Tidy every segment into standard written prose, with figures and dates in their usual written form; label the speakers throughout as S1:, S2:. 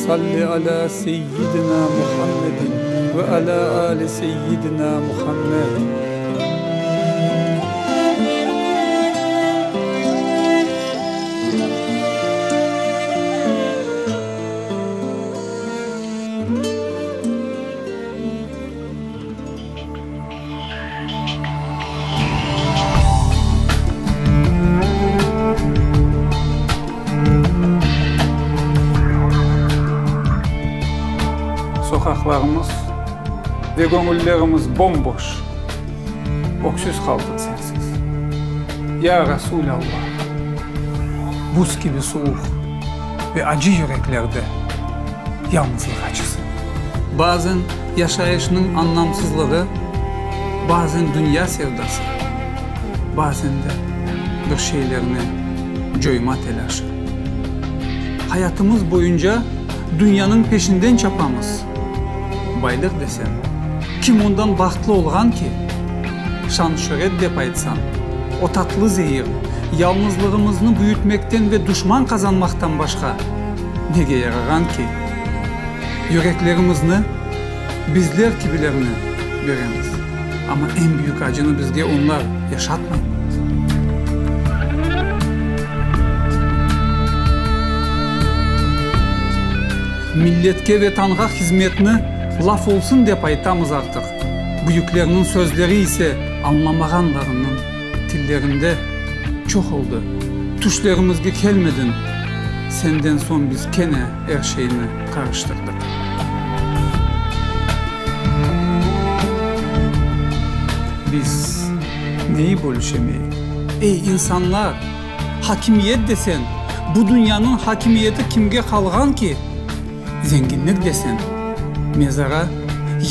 S1: salli ala seyyidina Muhammedin ve ala ali seyyidina Muhammed. Sokaklarımız ve gönüllerimiz bomboş, öksüz kaldık sensiz. Ya Resulallah, buz gibi soğuk ve acı yüreklerde yalnızlık acısı. Bazen yaşayışının anlamsızlığı, bazen dünya sevdası, bazen de bir şeylerini coyma telaşı. Hayatımız boyunca dünyanın peşinden çapamız. Baylık desen, kim ondan bahtlı olgan ki? Şan şöhret dep aytsan, o tatlı zehir, yalnızlığımızını büyütmekten ve düşman kazanmaktan başka nege yaragan ki? Yüreklerimizni bizler gibilerini göremiz. Ama en büyük acını bizge onlar yaşatmayın. Milletke ve tanğa hizmetini laf olsun dep aytamız artık. Büyüklerinin sözleri ise anlamaganlarının tillerinde çok oldu. Tuşlarımızga kelmedin. Senden son biz kene her şeyini karıştırdık. Biz neyi bölüşemeyi? Ey insanlar, hakimiyet desen, bu dünyanın hakimiyeti kimge kalgan ki? Zenginlik desen, mezara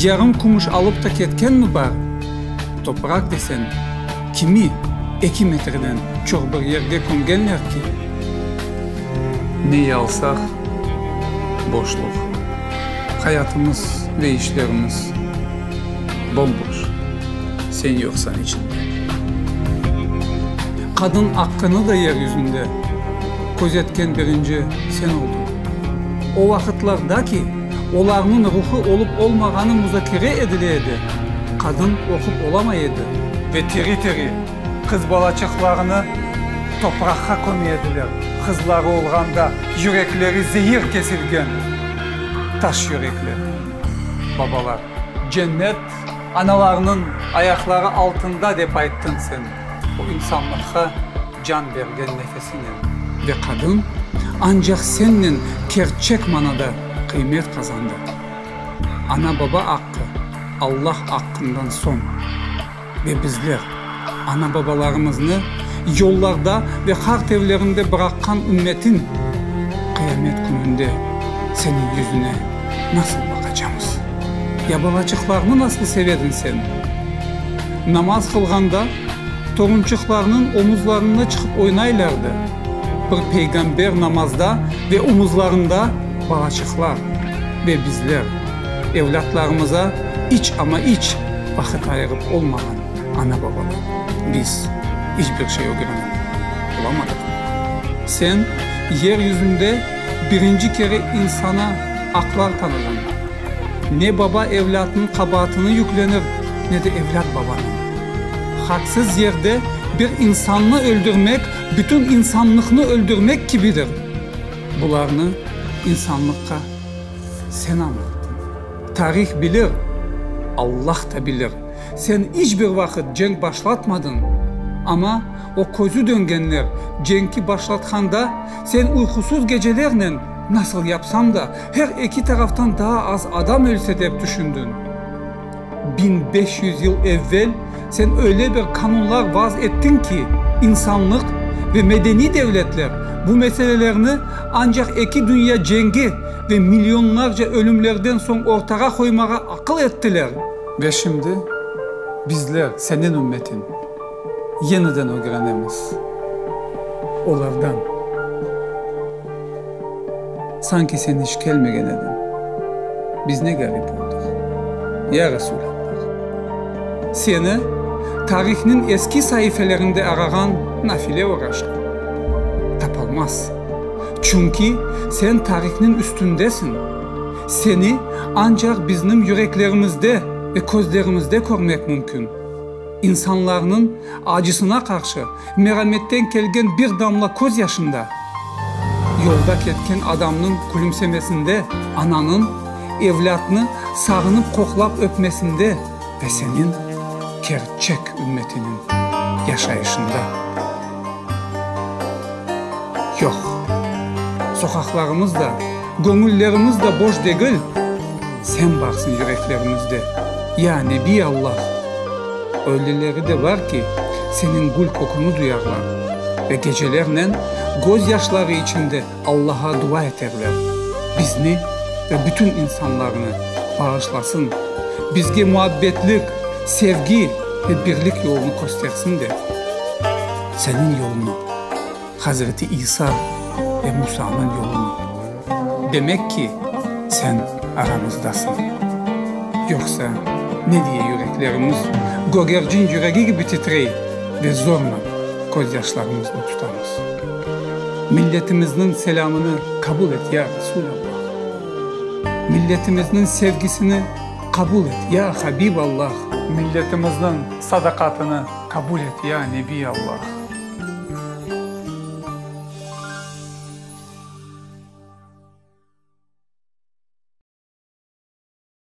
S1: yarım kumuş alıp da ketken mi var? Toprak desen, kimi 2 metreden çok bir yerge kongenler ki? Neyi alsak, boşluk. Hayatımız ve işlerimiz bomboş. Sen yoksan içinde. Kadın hakkını da yeryüzünde gözetken birinci sen oldun. O vakitlardaki onların ruhu olup olmaganı müzakere edileydi. Kadın okup olamaydı ve tiri kız balacıklarını toprakka koymaydılar. Kızları olganda yürekleri zehir kesilgen taş yürekli babalar. Cennet analarının ayakları altında dep ayttın sen. O insanlıkka can bergen nefesini. Ve kadın ancak senin gerçek manada kıymet kazandı. Ana baba hakkı Allah hakkından son. Ve bizler ana babalarımızı yollarda ve harp evlerinde bırakan ümmetin kıyamet gününde senin yüzüne nasıl bakacağız? Ya balacıklarını nasıl severdin sen? Namaz kılganda torunçuklarının omuzlarına çıkıp oynaylardı. Bir peygamber namazda ve omuzlarında balacıklar ve bizler evlatlarımıza iç ama iç vakit ayırıp olmayan ana babalar. Biz hiçbir şey öğrenemedik, bulamadık. Sen yeryüzünde birinci kere insana aklar tanıdın. Ne baba evlatının kabahatını yüklenir ne de evlat babanın. Haksız yerde bir insanlığı öldürmek, bütün insanlıkını öldürmek gibidir. Bularını insanlıkka sen anlattın. Tarih bilir, Allah da bilir. Sen hiçbir vakit cenk başlatmadın. Ama o közü döngenler cenki başlatkanda sen uykusuz gecelerle nasıl yapsam da her iki taraftan daha az adam ölse de düşündün. 1500 yıl evvel sen öyle bir kanunlar vaz ettin ki insanlık ve medeni devletler bu meselelerini ancak iki dünya cengi ve milyonlarca ölümlerden son ortaya koymaya akıl ettiler. Ve şimdi bizler senin ümmetin yeniden öğrenemiz. Onlardan. Sanki sen hiç gelmegen edin. Biz ne garip olduk. Ya Resulallah. Seni tarihinin eski sayfelerinde aragan nafile uğraştı. Tapılmaz. Çünkü sen tarihinin üstündesin. Seni ancak bizim yüreklerimizde ve gözlerimizde görmek mümkün. İnsanların acısına karşı merhametten gelgen bir damla göz yaşında, yolda ketken adamın gülümsemesinde, ananın evlatını sağınıp koklap öpmesinde ve senin gerçek ümmetinin yaşayışında. Yok, sokaklarımız da, gönüllerimiz de boş değil. Sen varsın yüreklerimizde. Ya Nebi Allah. Öyleleri de var ki senin gül kokunu duyarlar ve gecelerle gözyaşları içinde Allah'a dua ederler. Bizni ve bütün insanlarını bağışlasın. Bizge muhabbetlik, sevgi ve birlik yolunu göstersin de. Senin yolunu, Hazreti İsa ve Musa'nın yolunu. Demek ki sen aramızdasın. Yoksa ne diye yüreklerimiz gögercin yüreği gibi titrey ve zorla gözyaşlarımızla tutamız. Milletimizin selamını kabul et ya Resulallah. Milletimizin sevgisini kabul et ya Habiballah. Milletimizin sadakatını kabul et ya Nebi Allah.